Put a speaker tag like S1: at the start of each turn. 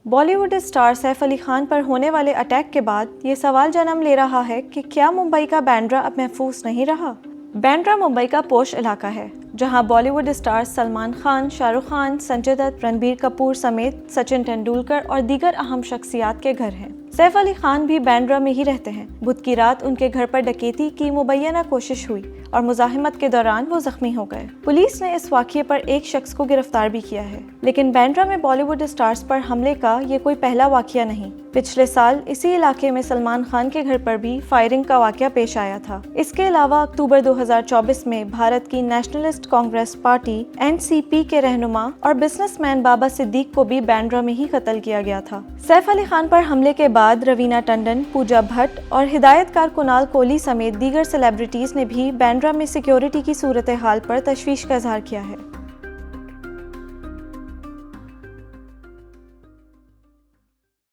S1: Bollywood star Saif Ali Khan पर होने वाले अटैक के बाद ये सवाल जन्म ले रहा है कि क्या मुंबई का बांद्रा अब महफूज नहीं रहा। बांद्रा मुंबई का पोश इलाका है जहां बॉलीवुड स्टार सलमान खान, शाहरुख खान, संजय दत्त, रणबीर कपूर समेत सचिन तेंदुलकर और दीगर अहम शख्सियात के घर हैं। सैफ अली खान भी बांद्रा में ही रहते हैं। बुध की रात उनके घर पर डकैती की मुबैना कोशिश हुई और मुजाहिमत के दौरान वो जख्मी हो गए। पुलिस ने इस वाक़ये पर एक शख्स को गिरफ्तार भी किया है। लेकिन बांद्रा में बॉलीवुड स्टार्स पर हमले का ये कोई पहला वाक़या नहीं। पिछले साल इसी इलाके में सलमान खान के घर पर भी फायरिंग का वाक़या पेश आया था। इसके अलावा अक्टूबर 2024 में भारत की नेशनलिस्ट कांग्रेस पार्टी NCP के रहनुमा और बिजनेसमैन बाबा सिद्दीक को भी बांद्रा में ही कत्ल किया गया था। सैफ अली खान पर हमले के बाद रवीना टंडन, पूजा भट्ट और हिदायतकार कुणाल कोहली समेत दीगर सेलिब्रिटीज ने भी बांद्रा में सिक्योरिटी की सूरत हाल पर तशवीश का इजहार किया है।